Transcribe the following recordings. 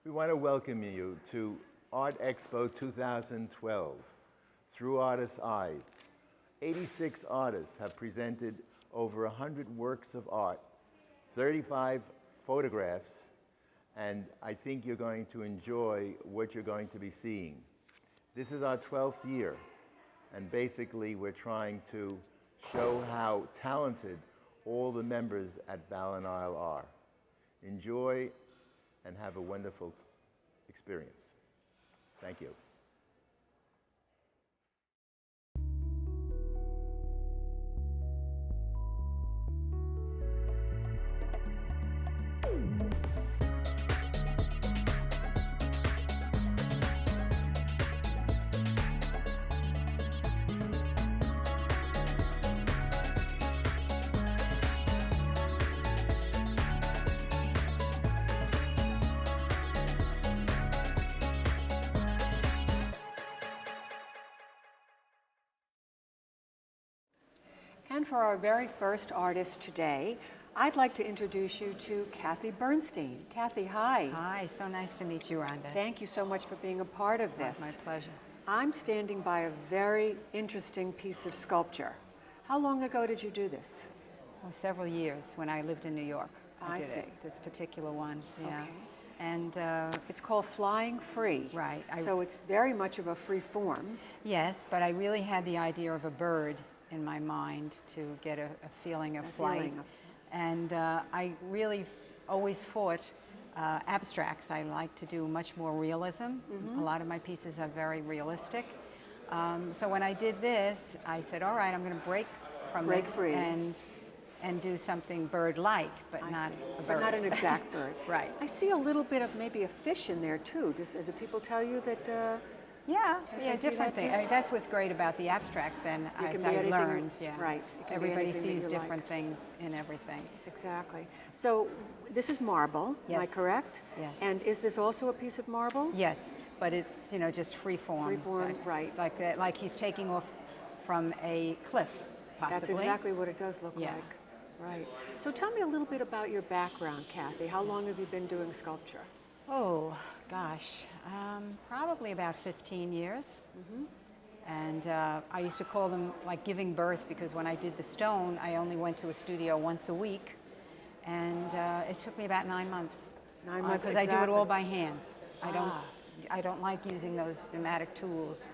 We want to welcome you to Art Expo 2012 through artists' eyes. 86 artists have presented over 100 works of art, 35 photographs, and I think you're going to enjoy what you're going to be seeing. This is our 12th year, and basically we're trying to show how talented all the members at BallenIsles are. Enjoy and have a wonderful experience. Thank you. And for our very first artist today, I'd like to introduce you to Kathy Bernstein. Kathy, hi. Hi, so nice to meet you, Rhonda. Thank you so much for being a part of this. My pleasure. I'm standing by a very interesting piece of sculpture. How long ago did you do this? Well, several years when I lived in New York. I did see. This particular one, yeah. Okay. And It's called Flying Free. right. So it's very much of a free form. Yes, but I really had the idea of a bird in my mind to get a feeling of flight. And I really always fought abstracts. I like to do much more realism. A lot of my pieces are very realistic. So when I did this, I said, all right, I'm going to break from this free. and do something bird-like, but not a bird. But not an exact bird. Right. I see a little bit of maybe a fish in there too. Do people tell you that? Yeah, I see different that things. too. I mean, that's what's great about the abstracts then, You as can be I anything learned. you- Yeah. right. It can be Everybody anything that sees you different like. things in everything. Exactly. So this is marble, am I Yes. correct? Yes. And is this also a piece of marble? Yes, but it's, just free form. Free form, right. Like that, like he's taking off from a cliff, possibly. That's exactly what it does look Yeah. like. Right. So tell me a little bit about your background, Kathy. How long have you been doing sculpture? Oh, gosh, probably about 15 years. And I used to call them like giving birth because when I did the stone, I only went to a studio once a week. And it took me about 9 months. 9 months, Because I do it all exactly. by hand. I don't like using those pneumatic tools.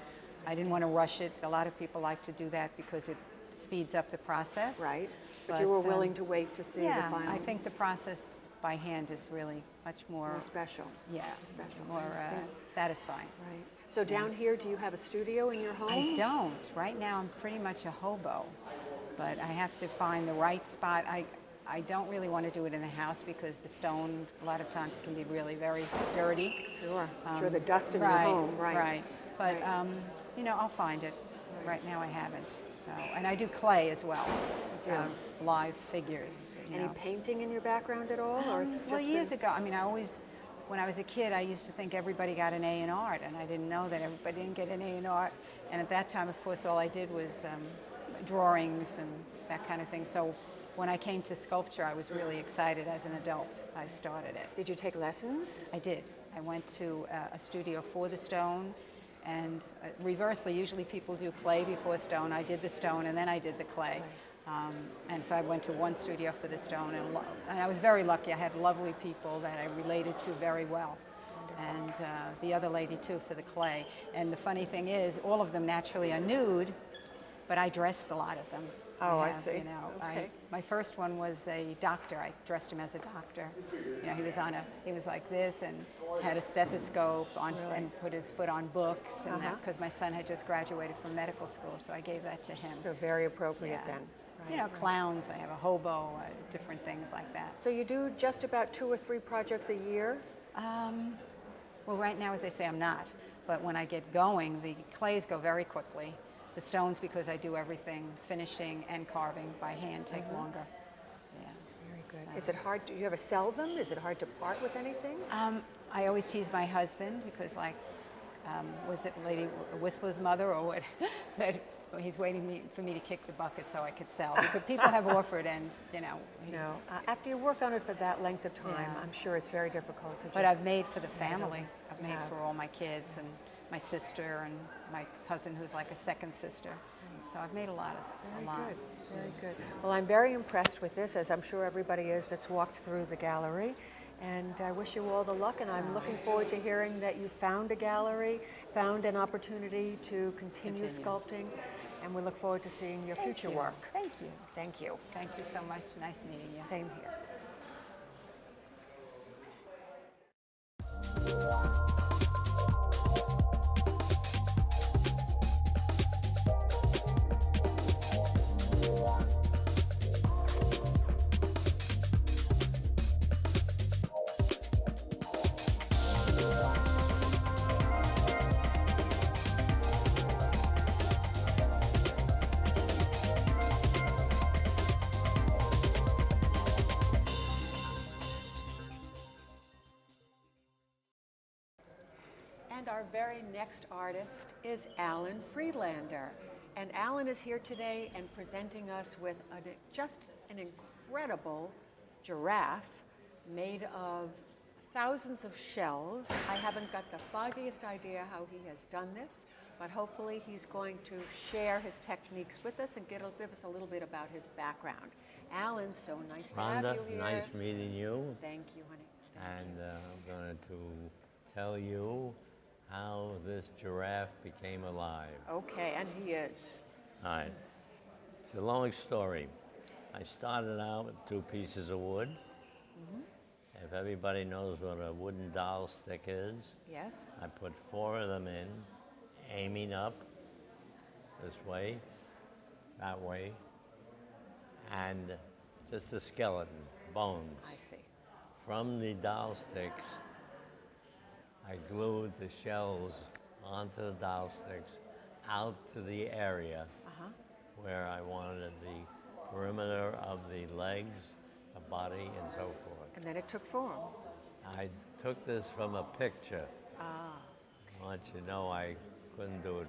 I didn't want to rush it. A lot of people like to do that because it speeds up the process. Right. But you were willing to wait to see the Yeah, final. I think the process by hand is really much more, More special. yeah, special. more I understand. satisfying. Right. So down here, do you have a studio in your home? I don't. Right now, I'm pretty much a hobo, but I have to find the right spot. I don't really want to do it in the house because the stone, a lot of times, it can be really very dirty. Sure. Sure, the dust in right, your home, right. Right. But, Right. I'll find it. Right now, I haven't. So, and I do clay as well. do. Live figures. Any painting in your background at all? Or it's Well, just years been- ago, when I was a kid, I used to think everybody got an A in art, and I didn't know that everybody didn't get an A in art. And at that time, of course, all I did was drawings and that kind of thing. So when I came to sculpture, I was really excited as an adult. I started it. Did you take lessons? I did. I went to a studio for the stone, and reversely, usually people do clay before stone. I did the stone, and then I did the clay. And so I went to one studio for the stone, and I was very lucky. I had lovely people that I related to very well. And the other lady, too, for the clay. And the funny thing is, all of them naturally are nude, but I dressed a lot of them. Oh, I see. Okay. My first one was a doctor. I dressed him as a doctor. He was like this and had a stethoscope on and put his foot on books, and because my son had just graduated from medical school, so I gave that to him. So very appropriate then. Right. Clowns. I have a hobo, different things like that. So you do just about 2 or 3 projects a year? Well, right now, as I say, I'm not. But when I get going, the clays go very quickly. The stones, because I do everything, finishing and carving by hand, take longer. Yeah. Very good. Is it hard? Do you ever sell them? Is it hard to part with anything? I always tease my husband because, was it Lady Whistler's mother or what? That he's waiting for me to kick the bucket so I could sell. Because people have offered, and after you work on it for that length of time, Yeah. I'm sure it's very difficult to. But I've made for the family. I've made Yeah. for all my kids and my sister and my cousin, who's like a second sister. So I've made a lot. Very good, very good. Well, I'm very impressed with this, as I'm sure everybody is that's walked through the gallery. And I wish you all the luck, and I'm looking forward to hearing that you found a gallery, found an opportunity to continue sculpting, and we look forward to seeing your future work. Thank you. Thank you. Thank you so much. Nice meeting you. Same here. And our very next artist is Alan Friedlander. And Alan is here today and presenting us with just an incredible giraffe made of thousands of shells. I haven't got the foggiest idea how he has done this, but hopefully he's going to share his techniques with us and give us a little bit about his background. Alan, so nice to have you here. Nice meeting you. Thank you, honey. Thank And I'm going to tell you how this giraffe became alive. Okay, and he is. All right. It's a long story. I started out with 2 pieces of wood. If everybody knows what a wooden doll stick is, Yes. I put 4 of them in, aiming up this way, that way, and just a skeleton, bones. I see. From the doll sticks, I glued the shells onto the doll sticks out to the area where I wanted the perimeter of the legs, the body, and so forth. And then it took form. I took this from a picture. Ah, I want you to know I couldn't do it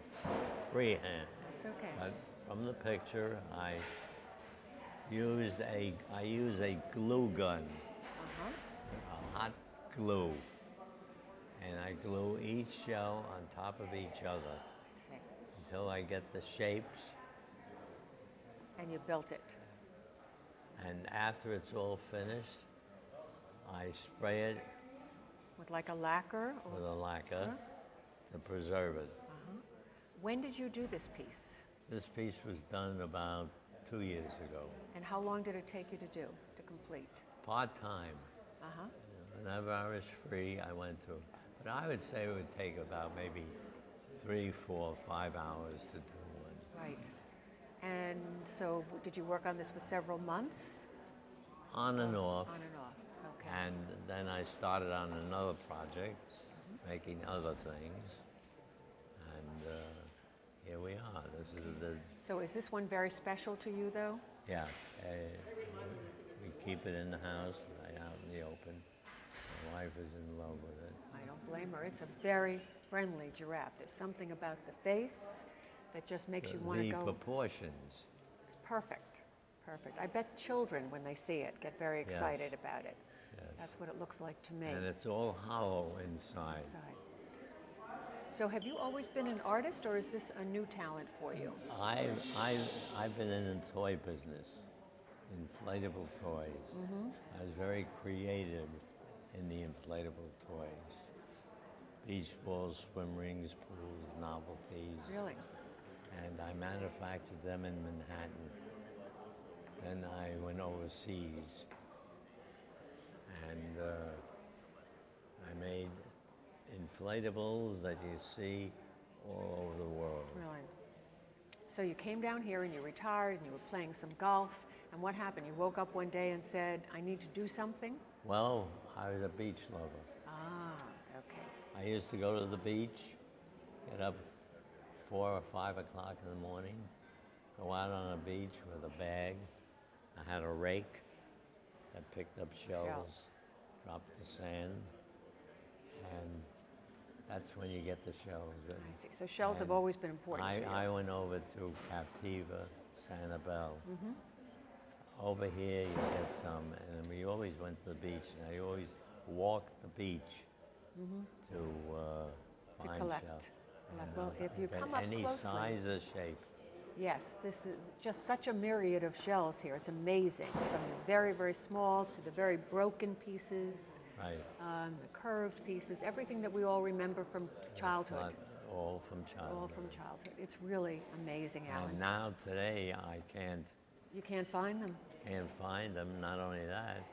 freehand. it's okay. But from the picture, I use a glue gun, a hot glue. And I glue each shell on top of each other See. until I get the shapes. And you built it. And after it's all finished, I spray it With like a lacquer? with Or, a lacquer to preserve it. when did you do this piece? This piece was done about 2 years ago. And how long did it take you to do, to complete? Part-time. Uh-huh. Whenever I was free, I went to. But I would say it would take about maybe 3, 4, 5 hours to do one. Right. And so did you work on this for several months? On and off. On and off. Okay. And then I started on another project, making other things. And here we are. This is So is this one very special to you, though? yeah. We keep it in the house, right out in the open. My wife is in love with it. I don't blame her. It's a very friendly giraffe. There's something about the face that just makes you want to The go. proportions. It's perfect. Perfect. I bet children, when they see it, get very excited about it. Yes. That's what it looks like to me. And it's all hollow inside. Inside. So have you always been an artist, or is this a new talent for you? I've been in the toy business, inflatable toys. I was very creative in the inflatable toys. Beach balls, swim rings, pools, novelties. Really? And I manufactured them in Manhattan. Then I went overseas, and I made inflatables that you see all over the world. Really? So you came down here and you retired and you were playing some golf, and what happened? You woke up one day and said, I need to do something? Well, I was a beach lover. Ah, okay. I used to go to the beach, get up 4 or 5 o'clock in the morning, go out on the beach with a bag. I had a rake that picked up shells, dropped the sand, and That's when you get the shells. I see. So shells have And always been important to you. I went over to Captiva, Sanibel. Over here you get some, and we always went to the beach, and I always walked the beach to find collect. shells. Well, if you Get come up any closely, size or shape. yes, this is just such a myriad of shells here. It's amazing, from the very, very small to the very broken pieces, Right. the curved pieces, everything that we all remember from childhood. All from childhood. All from childhood. It's really amazing, Alan. And now today I You can't find them. can't find them. Not only that,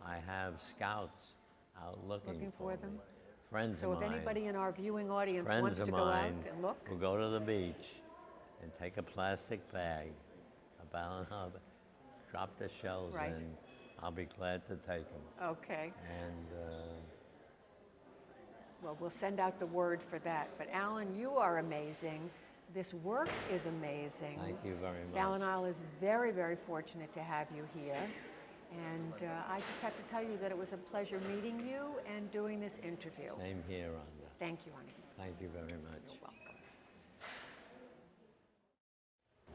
I have scouts out looking For for them? me. Friends So of if mine. anybody in our viewing audience Friends wants of to go out mine and look, will go to the beach and take a plastic bag, a BallenIsles, drop the shells Right. in. I'll be glad to take them. okay. And Well, we'll send out the word for that. But Alan, you are amazing. This work is amazing. thank you very much. BallenIsles is very, very fortunate to have you here. And I just have to tell you that it was a pleasure meeting you and doing this interview. Same here, Rhonda. Thank you, honey. Thank you very much. You're welcome.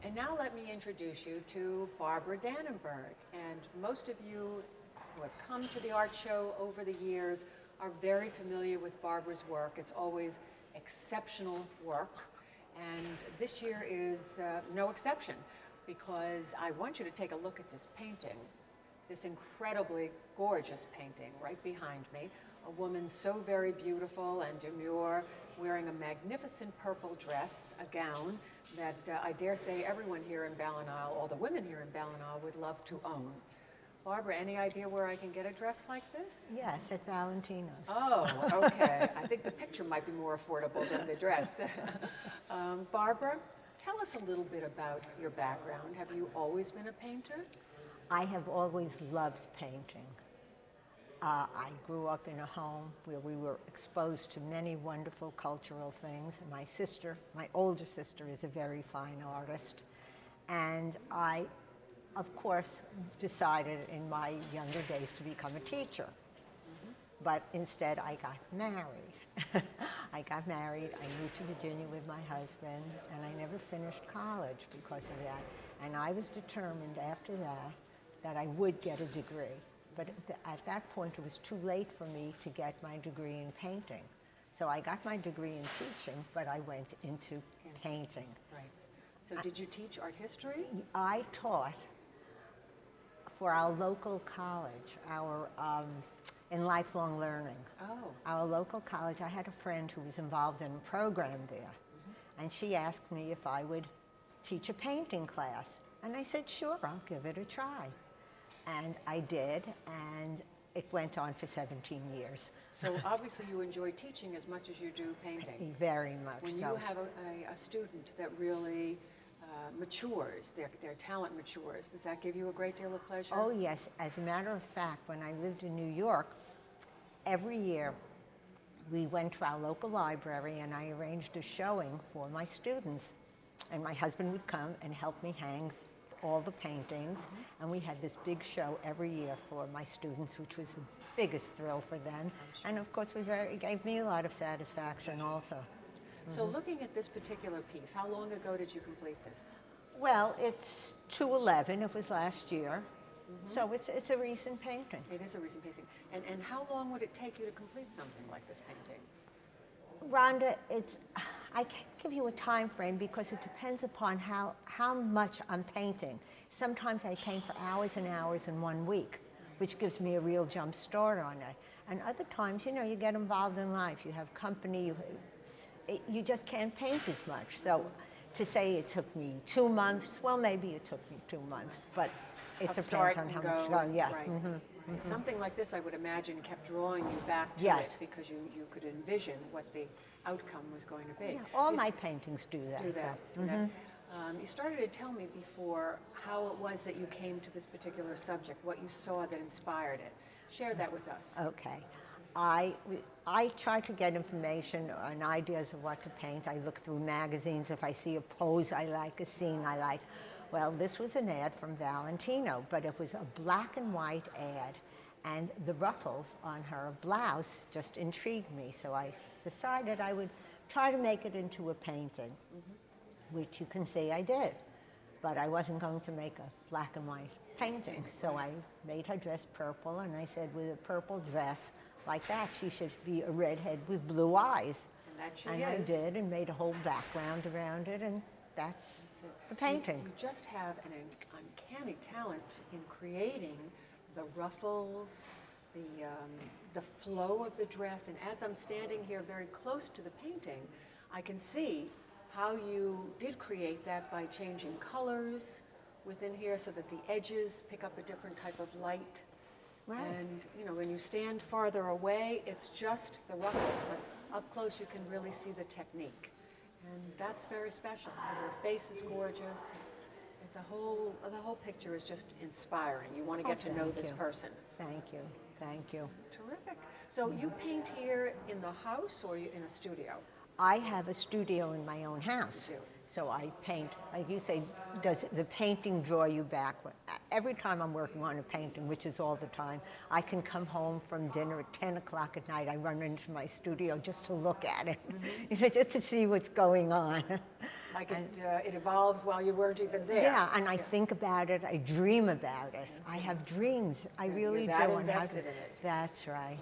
And now let me introduce you to Barbara Dannenberg. And most of you who have come to the art show over the years are very familiar with Barbara's work. It's always exceptional work. And this year is no exception, because I want you to take a look at this painting, this incredibly gorgeous painting right behind me. A woman so very beautiful and demure, wearing a magnificent purple dress, a gown that I dare say everyone here in BallenIsles, all the women here in BallenIsles, would love to own. Barbara, any idea where I can get a dress like this? Yes, at Valentino's. Oh, okay. I think the picture might be more affordable than the dress. Barbara, tell us a little bit about your background. Have you always been a painter? I have always loved painting. I grew up in a home where we were exposed to many wonderful cultural things. My sister, my older sister, is a very fine artist. And I, of course, decided in my younger days to become a teacher. But instead, I got married. I got married, I moved to Virginia with my husband, and I never finished college because of that. And I was determined after that that I would get a degree. But at that point, it was too late for me to get my degree in painting. So I got my degree in teaching, but I went into painting. Right. So did you teach art history? I taught for our local college, in lifelong learning. Oh. Our local college, I had a friend who was involved in a program there, and she asked me if I would teach a painting class. And I said, sure, I'll give it a try. And I did, and it went on for 17 years. So obviously you enjoy teaching as much as you do painting. Very much When so. you have a student that really matures, their talent matures, does that give you a great deal of pleasure? Oh, yes. As a matter of fact, when I lived in New York, every year we went to our local library and I arranged a showing for my students. And my husband would come and help me hang all the paintings. And we had this big show every year for my students, which was the biggest thrill for them. And of course, it gave me a lot of satisfaction also. So looking at this particular piece, how long ago did you complete this? Well, it's 211. It was last year. So it's a recent painting. It is a recent painting. And how long would it take you to complete something like this painting? Rhonda, I can't give you a time frame because it depends upon how much I'm painting. Sometimes I paint for hours and hours in 1 week, which gives me a real jump start on it. And other times, you know, you get involved in life, you have company, you just can't paint as much. So to say it took me 2 months, well, maybe it took me 2 months, but it I'll depends start on and how go, much. Oh, yeah. right. Something like this, I would imagine, kept drawing you back to Yes. it because you could envision what the outcome was going to be. Yeah, all You my paintings do that. do that. Do that. You started to tell me before how it was that you came to this particular subject, what you saw that inspired it. Share that with us. Okay. I try to get information and ideas of what to paint. I look through magazines. If I see a pose I like, a scene I like. Well, this was an ad from Valentino, but it was a black and white ad. And the ruffles on her blouse just intrigued me, so I decided I would try to make it into a painting, which you can see I did. But I wasn't going to make a black and white painting, so I made her dress purple, and I said with a purple dress like that, she should be a redhead with blue eyes. And that she And is. I did, and made a whole background around it, and that's the painting. You just have an uncanny talent in creating the ruffles, the flow of the dress, and as I'm standing here very close to the painting, I can see how you did create that by changing colors within here so that the edges pick up a different type of light. Right. And you know, when you stand farther away, it's just the ruffles, but up close you can really see the technique. And that's very special. Her face is gorgeous. The whole picture is just inspiring. You want to get to know this person. Thank you. Thank you. Terrific. So you paint here in the house or in a studio? I have a studio in my own house. You do. So I paint, like you say, does the painting draw you back? Every time I'm working on a painting, which is all the time, I can come home from dinner at 10 o'clock at night. I run into my studio just to look at it, you know, just to see what's going on. Like it evolved while you weren't even there. Yeah, and I think about it, I dream about it. I have dreams, I really You're do. that and invested in it. That's right. Right.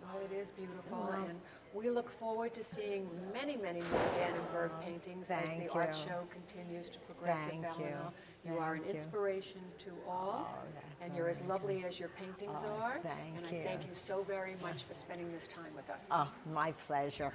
Well, it is beautiful, and we look forward to seeing many, many more Dannenberg paintings as Thank the art you. show continues to progress Thank at you. BallenIsles. You are an Thank you. inspiration to all, that's and you're as very lovely as your paintings are. thank and you. I thank you so very much for spending this time with us. Oh, my pleasure.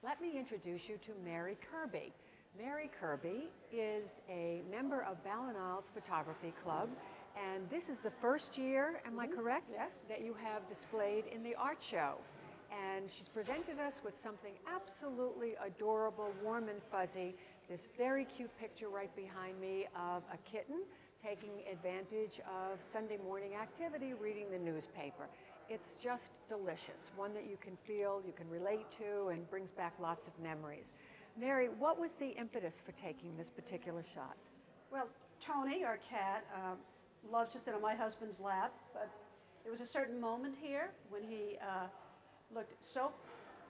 Let me introduce you to Mary Kirby. Mary Kirby is a member of BallenIsles Photography Club, and this is the first year, am I correct? Yes. That you have displayed in the art show. And she's presented us with something absolutely adorable, warm and fuzzy, this very cute picture right behind me of a kitten taking advantage of Sunday morning activity, reading the newspaper. It's just delicious, one that you can feel, you can relate to, and brings back lots of memories. Mary, what was the impetus for taking this particular shot? Well, Tony, our cat, loves to sit on my husband's lap, but there was a certain moment here when he looked so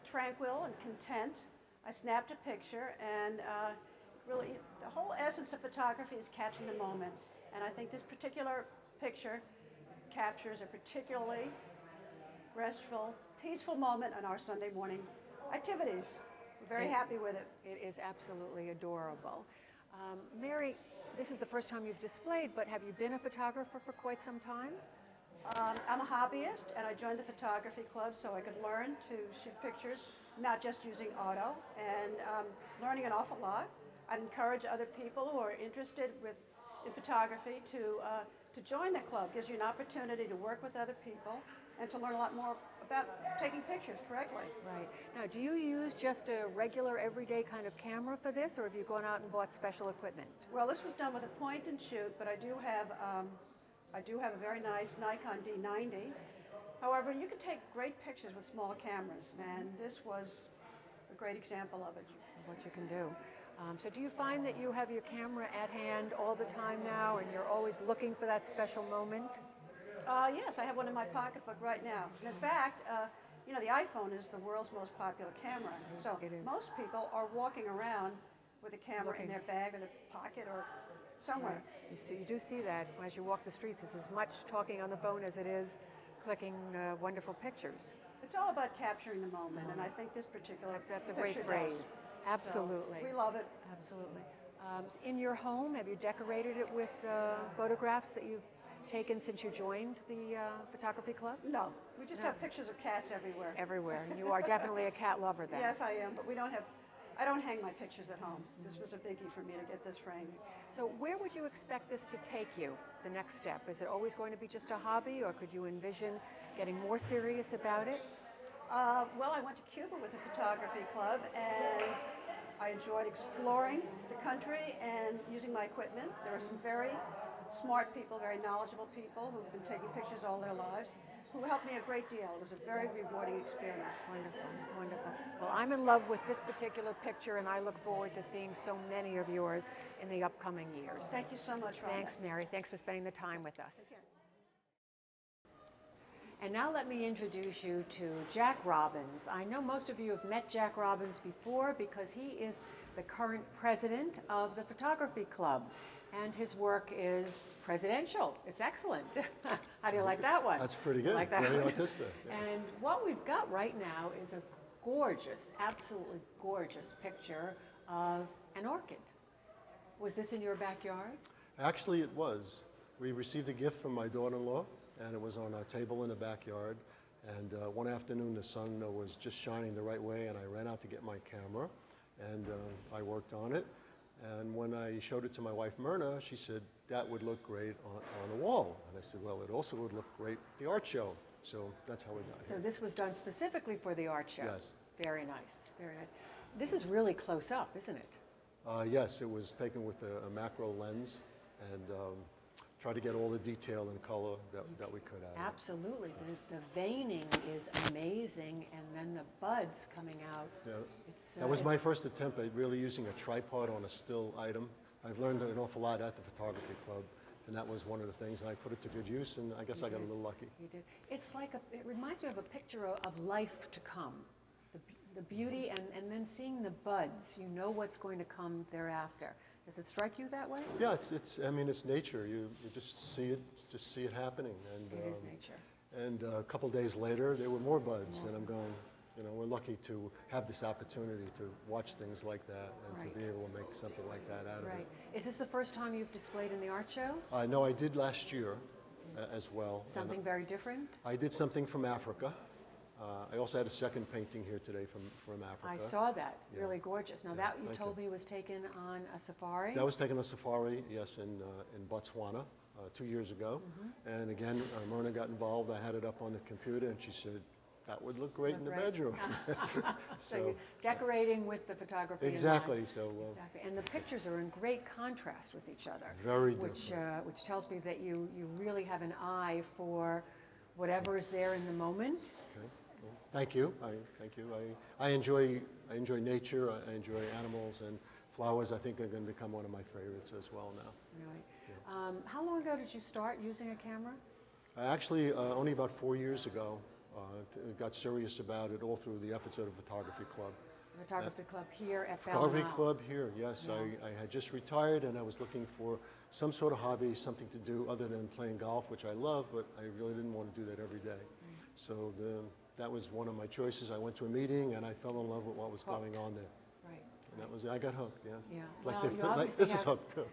tranquil and content. I snapped a picture, and really, the whole essence of photography is catching the moment. And I think this particular picture captures a particularly restful, peaceful moment in our Sunday morning activities. We're very happy with it. It is absolutely adorable. Mary, this is the first time you've displayed, but have you been a photographer for quite some time? I'm a hobbyist, and I joined the photography club so I could learn to shoot pictures, not just using auto, and learning an awful lot. I'd encourage other people who are interested in photography to join the club. Gives you an opportunity to work with other people and to learn a lot more about taking pictures correctly. Right. Now, do you use just a regular, everyday kind of camera for this, or have you gone out and bought special equipment? Well, this was done with a point and shoot, but I do have a very nice Nikon D90. However, you can take great pictures with small cameras, and this was a great example of it. What you can do. So do you find that you have your camera at hand all the time now, and you're always looking for that special moment? Yes, I have one in my pocketbook right now. And in fact, you know, the iPhone is the world's most popular camera. So It is. most people are walking around with a camera in their bag or their pocket or somewhere. You do see that as you walk the streets. It's as much talking on the phone as it is clicking wonderful pictures. It's all about capturing the moment, and I think this particular That's a great picture phrase. does. Absolutely. So we love it. Absolutely. In your home, have you decorated it with photographs that you've taken since you joined the photography club? No, we just have pictures of cats everywhere. Everywhere. And you are definitely a cat lover then. Yes, I am, but I don't hang my pictures at home. This was a biggie for me to get this framed. So where would you expect this to take you, the next step? Is it always going to be just a hobby, or could you envision getting more serious about it? Well, I went to Cuba with a photography club, and I enjoyed exploring the country and using my equipment. There are some very smart people, very knowledgeable people who've been taking pictures all their lives, who helped me a great deal. It was a very rewarding experience. Wonderful, wonderful. Well, I'm in love with this particular picture, and I look forward to seeing so many of yours in the upcoming years. Thank you so much, Rhonda. Thanks, Mary. Thanks for spending the time with us. And now let me introduce you to Jack Robbins. I know most of you have met Jack Robbins before because he is the current president of the Photography Club. And his work is presidential. It's excellent. How do you like that one? That's pretty good. Like that Very one? artistic. Yes. And what we've got right now is a gorgeous, absolutely gorgeous picture of an orchid. Was this in your backyard? Actually, it was. We received a gift from my daughter-in-law, and it was on our table in the backyard. And one afternoon, the sun was just shining the right way, and I ran out to get my camera, and I worked on it. And when I showed it to my wife, Myrna, she said, that would look great on the wall. And I said, well, it also would look great at the art show. So that's how we got So here. this was done specifically for the art show? Yes. Very nice, very nice. This is really close up, isn't it? Yes, it was taken with a macro lens, and tried to get all the detail and color that we could out of it. Absolutely. The veining is amazing, and then the buds coming out. Yeah, It's, that was it's- my first attempt at really using a tripod on a still item. I've learned an awful lot at the photography club, and that was one of the things, and I put it to good use, and I guess I got a little lucky. You did. It's like it reminds me of a picture of life to come. The beauty and then seeing the buds, you know what's going to come thereafter. Does it strike you that way? Yeah, I mean, it's nature. You just see it happening. And, It is nature. And a couple days later, there were more buds, and I'm going, you know, we're lucky to have this opportunity to watch things like that and Right. to be able to make something like that out of Right. Is this the first time you've displayed in the art show? it. No, I did last year as well. and Something very different? I did something from Africa. I also had a second painting here today from Africa. I saw that. Yeah. Really gorgeous. Now Yeah, that you thank told me was taken on a safari. That was taken on safari, yes, in Botswana 2 years ago. Mm-hmm. And again, Myrna got involved. I had it up on the computer, and she said, that would look great in the Look great. bedroom. So you're decorating with the photography in mind. Exactly. So Exactly. And the pictures are in great contrast with each other. Very Which tells me that you really have an eye for whatever is there in the moment. okay. Well, thank you. Thank you. I enjoy nature. I enjoy animals, and flowers. I think are going to become one of my favorites as well now. Really. How long ago did you start using a camera? I actually only about 4 years ago got serious about it, all through the efforts of the photography club. The photography club here at Photography BallenIsles. club here, yes. Yeah. I had just retired, and I was looking for some sort of hobby, something to do other than playing golf, which I love, but I really didn't want to do that every day. So that was one of my choices. I went to a meeting, and I fell in love with what was going on there. Right. And I got hooked, yes. Yeah. Like Well, you obviously this is have- hooked, too.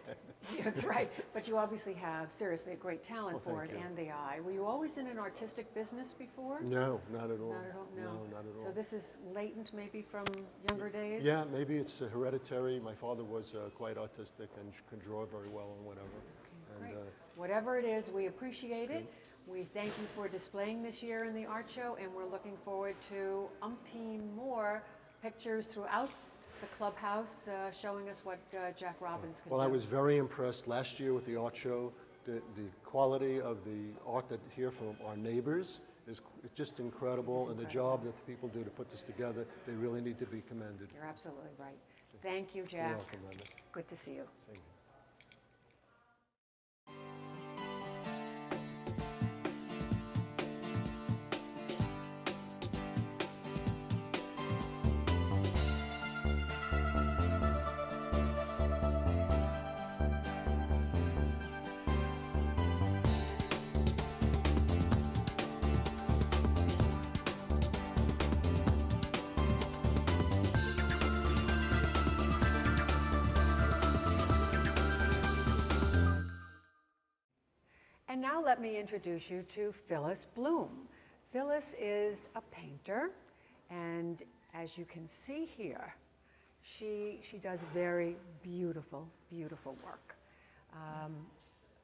That's right. But you obviously have seriously a great talent Well, for it thank you. and the eye. Were you always in an artistic business before? No, not at all. Not at all? No. not at all. So this is latent maybe from younger days? Yeah, maybe it's hereditary. My father was quite autistic and could draw very well and whatever. Great. And, Whatever it is, we appreciate it. We thank you for displaying this year in the art show, and we're looking forward to umpteen more pictures throughout the clubhouse showing us what Jack Robbins can well, do. I was very impressed last year with the art show. The quality of the art that here from our neighbors is just incredible, and the job that the people do to put this together, they really need to be commended. You're absolutely right. Thank you, You're Jack. welcome, Linda. Good to see you. Thank you. And now let me introduce you to Phyllis Bloom. Phyllis is a painter, and as you can see here, she does very beautiful, beautiful work.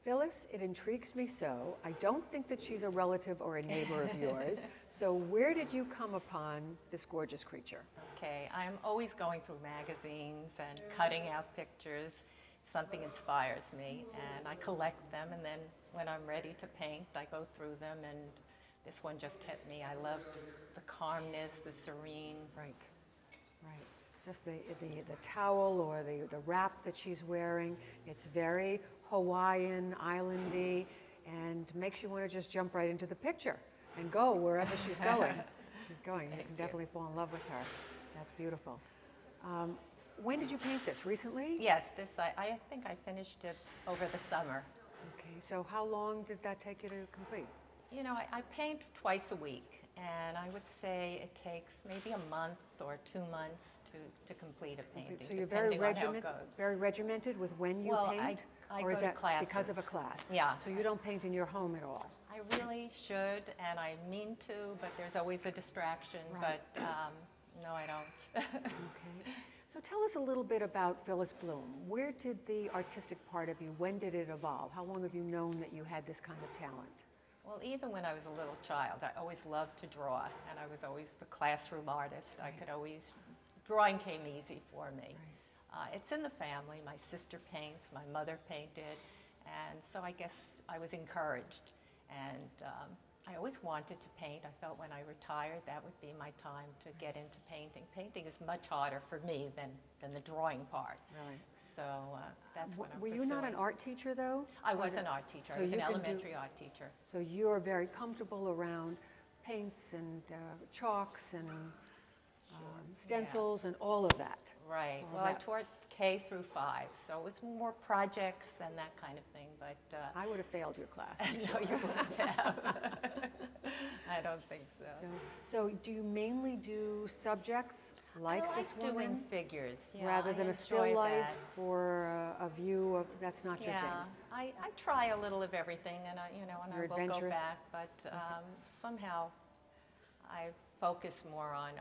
Phyllis, it intrigues me so. I don't think that she's a relative or a neighbor of yours. So where did you come upon this gorgeous creature? Okay, I'm always going through magazines and cutting out pictures. Something inspires me, and I collect them, and then when I'm ready to paint, I go through them, and this one just hit me. I love the calmness, the serene. Right, right. Just the towel or the wrap that she's wearing. It's very Hawaiian, islandy, and makes you want to just jump right into the picture and go wherever she's going. She's going. You can definitely fall in love with her. That's beautiful. When did you paint this? Recently? Yes, I think I finished it over the summer. Okay, so how long did that take you to complete? You know, I paint twice a week, and I would say it takes maybe a month or 2 months to complete a painting. So you're very regimented with when you paint? I or go is to that classes. because of a class? Yeah. So you don't paint in your home at all? I really should, and I mean to, but there's always a distraction. Right. But no, I don't. Okay. So tell us a little bit about Phyllis Bloom. Where did the artistic part of you, when did it evolve? How long have you known that you had this kind of talent? Well, even when I was a little child, I always loved to draw, and I was always the classroom artist. I could always, drawing came easy for me. Right. It's in the family. My sister paints, my mother painted, and so I guess I was encouraged. And I always wanted to paint. I felt when I retired that would be my time to get into painting. Painting is much harder for me than the drawing part. Really? So that's what I'm Were you pursuing. not an art teacher, though? I was an art teacher. So I was you an can elementary art teacher. So you're very comfortable around paints and chalks and stencils and all of that. Right. All Well, I that. taught K through 5, so it was more projects and that kind of thing. But I would have failed your class. no, you wouldn't have. I don't think so. So do you mainly do subjects like this I like woman? doing figures, yeah, rather I than a still enjoy life that. or a view of, that's not your Yeah, thing? I try a little of everything, and You're I will go adventurous? back, but somehow I focus more on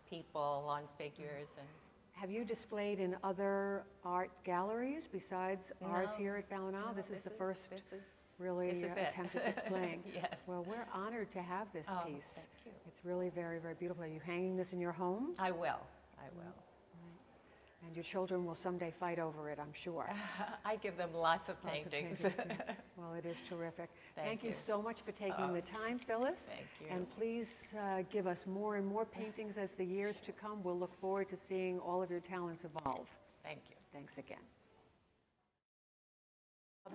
people, on figures, and Have you displayed in other art galleries besides ours No. here at BallenIsles? No, this is the this first is really this is it. attempt at displaying. Yes. Well, we're honored to have this Oh, piece. thank you. It's really very, very beautiful. Are you hanging this in your home? I will. I will. And your children will someday fight over it, I'm sure. I give them lots of Lots of paintings. yeah. Well, it is terrific. Thank you you. so much for taking the time, Phyllis. Thank you. And please give us more and more paintings as the years to come. We'll look forward to seeing all of your talents evolve. Thank you. Thanks again.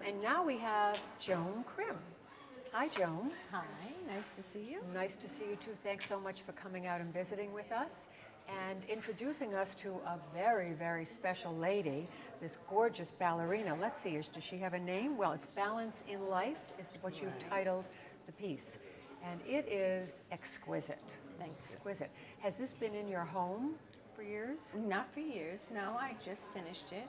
And now we have Joan Krim. Hi, Joan. Hi, nice to see you. Nice to see you too. Thanks so much for coming out and visiting with us and introducing us to a very, very special lady, this gorgeous ballerina. Let's see, does she have a name? Well, it's Balance in Life is what you've titled the piece. And it is exquisite. Thank you. Exquisite. Has this been in your home for years? Not for years, no, I just finished it.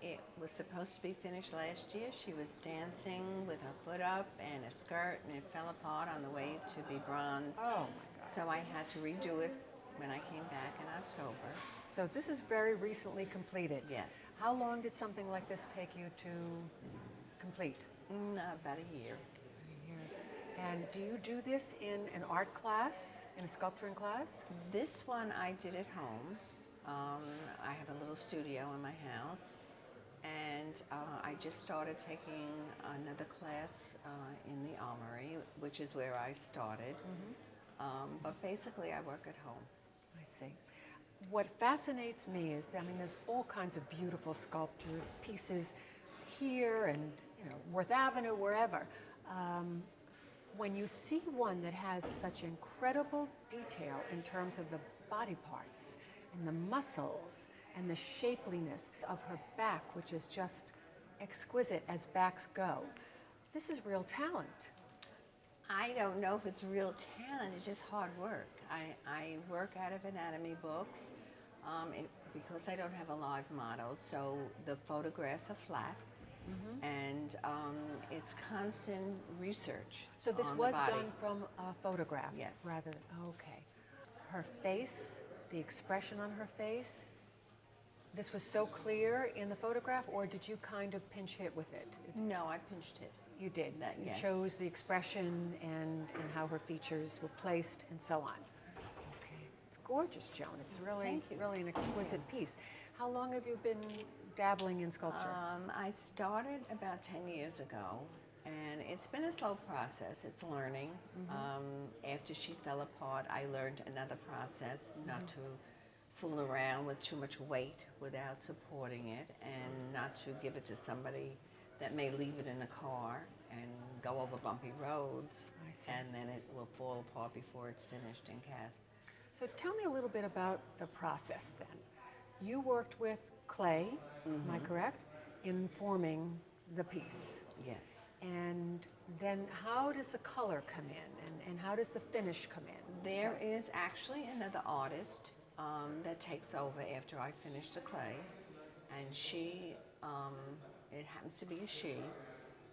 It was supposed to be finished last year. She was dancing with her foot up and a skirt, and it fell apart on the way to be bronzed. Oh, my God. So I had to redo it when I came back in October. So this is very recently completed. Yes. How long did something like this take you to complete? About a year. And do you do this in an art class, in a sculpturing class? This one I did at home. I have a little studio in my house, and I just started taking another class in the Armory, which is where I started. But basically, I work at home. I see. What fascinates me is, I mean, there's all kinds of beautiful sculpture pieces here and, Worth Avenue, wherever. When you see one that has such incredible detail in terms of the body parts and the muscles and the shapeliness of her back, which is just exquisite as backs go, this is real talent. I don't know if it's real talent, it's just hard work. I work out of anatomy books because I don't have a live model, so the photographs are flat. And it's constant research. So this on was the body. done from a photograph? Yes. Rather, okay. Her face, the expression on her face, this was so clear in the photograph, or did you kind of pinch hit with it? No, I pinched it. You did. That, yes. It shows the expression and how her features were placed and so on. Okay. It's gorgeous, Joan. It's really, Thank you. really an exquisite piece. How long have you been dabbling in sculpture? I started about 10 years ago, and it's been a slow process. It's learning. After she fell apart, I learned another process, not to fool around with too much weight without supporting it, and not to give it to somebody that may leave it in a car and go over bumpy roads, and then it will fall apart before it's finished and cast. So tell me a little bit about the process then. You worked with clay, am I correct, in forming the piece. Yes. And then how does the color come in, and how does the finish come in? There is actually another artist that takes over after I finish the clay, and she, it happens to be a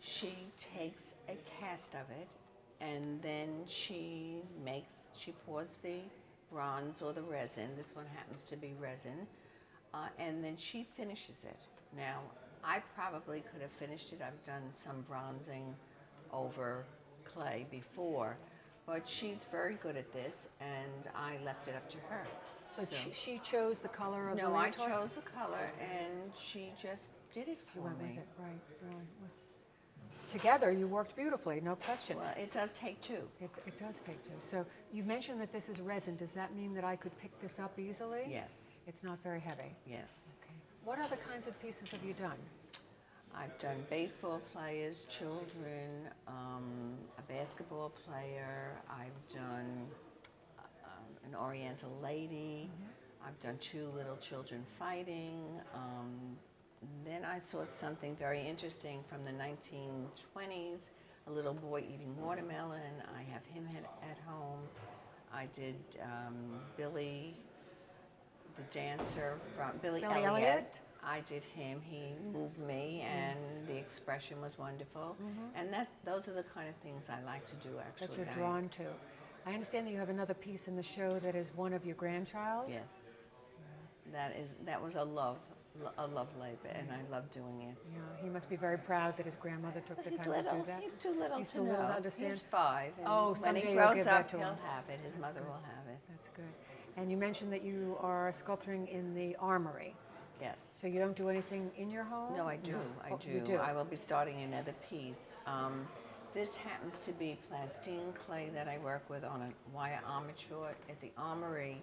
she takes a cast of it, and then she pours the bronze or the resin. This one happens to be resin, and then she finishes it. Now, I probably could have finished it. I've done some bronzing over clay before, but she's very good at this, and I left it up to her. So she chose the color of the No, I leotard? chose the color, and she just did it She for went with me. it, right, really. Together, you worked beautifully, no question. Well, it does take two. It does take two. So you mentioned that this is resin. Does that mean that I could pick this up easily? Yes, It's not very heavy? yes. Okay. What other kinds of pieces have you done? I've done baseball players, children, a basketball player. I've done an Oriental lady. I've done two little children fighting. Then I saw something very interesting from the 1920s, a little boy eating watermelon. I have him at home. I did Billy, the dancer from Billy Elliot. I did him. He moved me, and the expression was wonderful. And those are the kind of things I like to do, actually. That you're drawn to. I understand that you have another piece in the show that is one of your grandchild. Yes. That was a love labor, and I love doing it. Yeah, he must be very proud that his grandmother took the He's time little. to do that. He's too little He's to too little know. to understand. He's 5. And Oh, when someday he you'll grows give that up, to he'll him. have it. His mother will have it. That's good. And you mentioned that you are sculpturing in the armory. Yes. So you don't do anything in your home? No, I do. I Oh, do. you do. I will be starting another piece. This happens to be plastine clay that I work with on a wire armature. At the armory,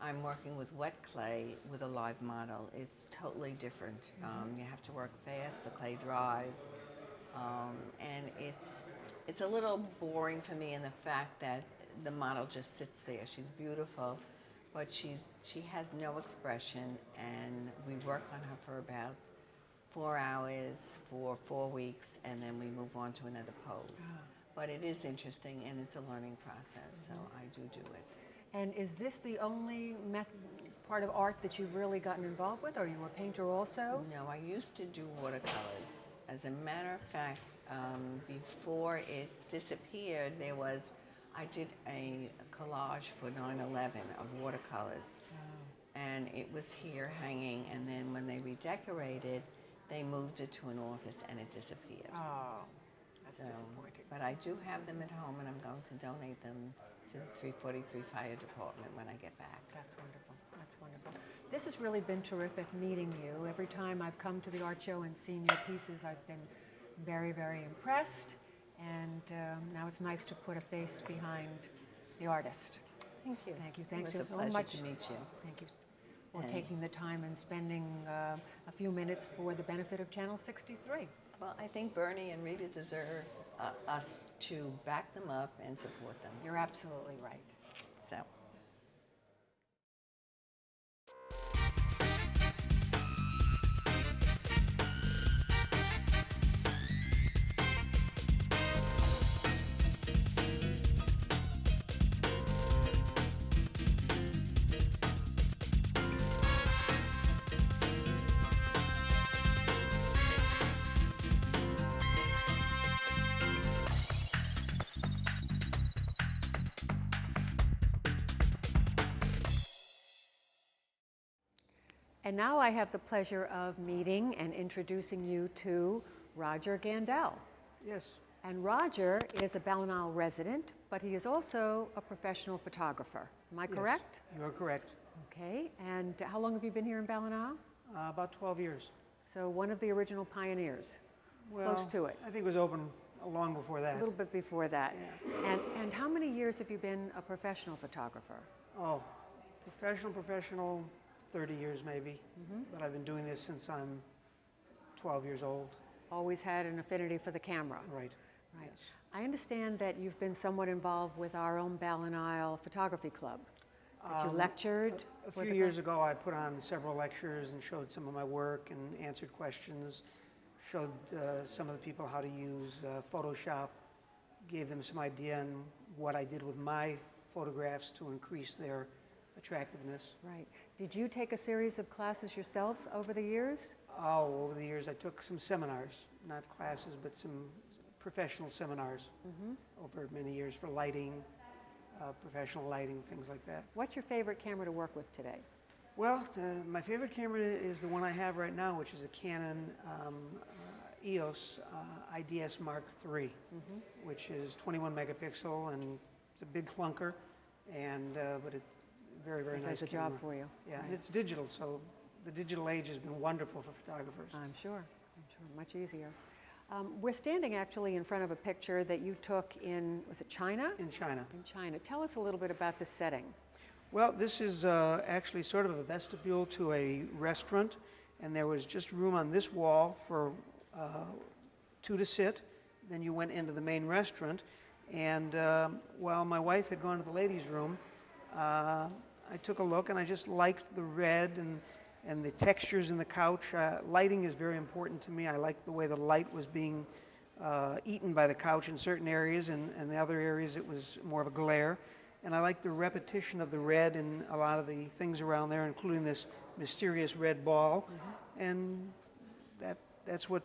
I'm working with wet clay with a live model. It's totally different. You have to work fast. The clay dries, and it's a little boring for me in the fact that the model just sits there. She's beautiful, but she has no expression, and we work on her for about 4 hours for 4 weeks, and then we move on to another pose. But it is interesting, and it's a learning process, so I do it. And is this the only part of art that you've really gotten involved with? Are you a painter also? No, I used to do watercolors. As a matter of fact, before it disappeared, I did a collage for 9/11 of watercolors. And it was here hanging, and then when they redecorated, they moved it to an office, and it disappeared. Oh, that's disappointing. But I do have them at home, and I'm going to donate them to the 343 Fire Department when I get back. That's wonderful. That's wonderful. This has really been terrific meeting you. Every time I've come to the art show and seen your pieces, I've been very, very impressed. And now it's nice to put a face behind the artist. Thank you. Thank you. Thanks It was a so pleasure much. to meet you. Thank you for And- taking the time and spending a few minutes for the benefit of Channel 63. Well, I think Bernie and Rita deserve us to back them up and support them. You're absolutely right. So. And now I have the pleasure of meeting and introducing you to Roger Gandel. Yes, And Roger is a BallenIsles resident, but he is also a professional photographer. Am I correct? yes, you are correct. Okay, and how long have you been here in BallenIsles? About 12 years. So one of the original pioneers, Well, close to it. I think it was open long before A that. little bit before that. Yeah. And how many years have you been a professional photographer? Oh, professional, 30 years maybe. But I've been doing this since I'm 12 years old. Always had an affinity for the camera. Right. Right. Yes. I understand that you've been somewhat involved with our own BallenIsles Photography Club. That you lectured. A for few the years club? ago, I put on several lectures and showed some of my work and answered questions, showed some of the people how to use Photoshop, gave them some idea on what I did with my photographs to increase their attractiveness. Right. Did you take a series of classes yourself over the years? Oh, over the years, I took some seminars, not classes, but some professional seminars over many years for lighting, professional lighting, things like that. What's your favorite camera to work with today? Well, my favorite camera is the one I have right now, which is a Canon EOS IDS Mark III, which is 21 megapixel, and it's a big clunker, and but it very, very It nice does a camera. job for you. Yeah, and Right. it's digital, so the digital age has been wonderful for photographers. I'm sure, much easier. We're standing actually in front of a picture that you took in, was it China? In China. In China. Tell us a little bit about the setting. Well, this is actually sort of a vestibule to a restaurant, and there was just room on this wall for two to sit. Then you went into the main restaurant, and while my wife had gone to the ladies' room, I took a look, and I just liked the red and the textures in the couch. Lighting is very important to me. I liked the way the light was being eaten by the couch in certain areas, and in the other areas it was more of a glare. And I like the repetition of the red in a lot of the things around there, including this mysterious red ball. And that's what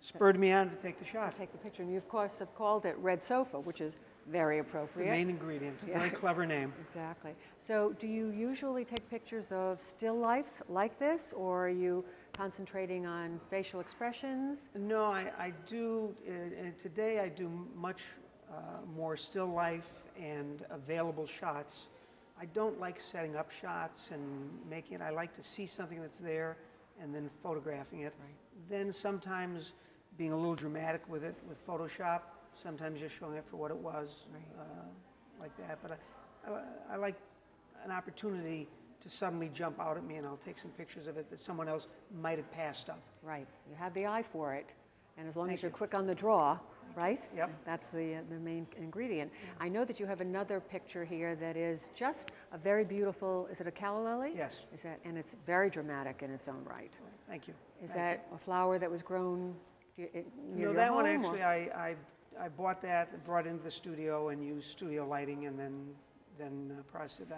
spurred me on to take the shot. Take the picture. And you, of course, have called it Red Sofa, which is very The appropriate. main ingredient, Yeah. very clever name. Exactly. So do you usually take pictures of still lifes like this, or are you concentrating on facial expressions? No, I do, and today I do much more still life and available shots. I don't like setting up shots and making it. I like to see something that's there and then photographing it. Right. Then sometimes being a little dramatic with it with Photoshop, sometimes just showing it for what it was, like that. But I like an opportunity to suddenly jump out at me, and I'll take some pictures of it that someone else might have passed up. Right. You have the eye for it, and as long Thank as you're you. quick on the draw, right? Yep. That's the main ingredient. I know that you have another picture here that is just a very beautiful, is it a calla lily? Yes. Is that, and it's very dramatic in its own right. Thank you. Is Thank that a flower that was grown near No, your that one home, or- actually, I bought that, and brought it into the studio and used studio lighting, and then processed.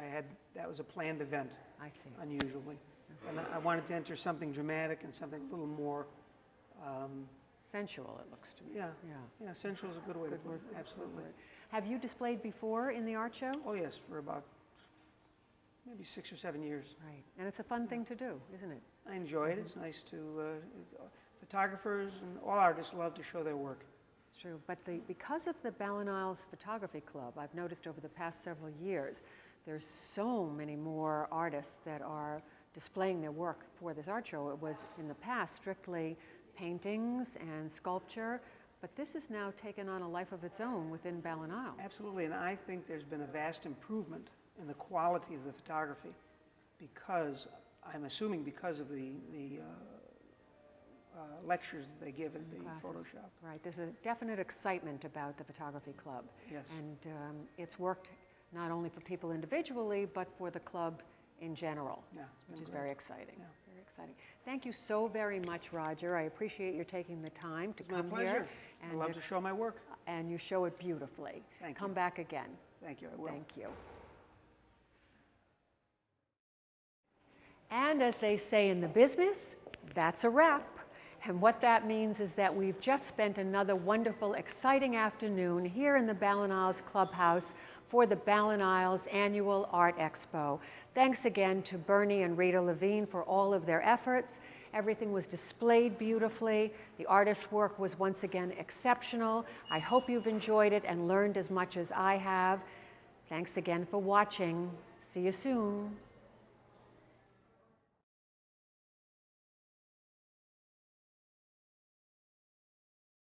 That was a planned event, I see. unusually. And I wanted to enter something dramatic and something a little more, Sensual, it looks to me. yeah, Yeah. yeah, sensual is a good way to Good put word, it, good absolutely. word. Have you displayed before in the art show? Oh, yes, for about maybe 6 or 7 years. Right. And it's a fun thing to do, isn't it? I enjoy it. It's nice to, photographers and all artists love to show their work. It's true. But because of the BallenIsles Photography Club, I've noticed over the past several years, there's so many more artists that are displaying their work for this art show. It was in the past strictly paintings and sculpture, but this has now taken on a life of its own within BallenIsles. Absolutely, and I think there's been a vast improvement in the quality of the photography because, I'm assuming because of the lectures that they give in the Classes. Photoshop. Right. There's a definite excitement about the photography club. Yes. And it's worked not only for people individually, but for the club in general, Yeah, it's been which is great. very exciting. Yeah. Very exciting. Thank you so very much, Roger. I appreciate your taking the time to It's my come pleasure. here. I love to show my work. And you show it beautifully. Thank Come you. back again. Thank you, I will. Thank you. And as they say in the business, that's a wrap. And what that means is that we've just spent another wonderful, exciting afternoon here in the BallenIsles Clubhouse for the BallenIsles Annual Art Expo. Thanks again to Bernie and Rita Levine for all of their efforts. Everything was displayed beautifully. The artist's work was once again exceptional. I hope you've enjoyed it and learned as much as I have. Thanks again for watching. See you soon.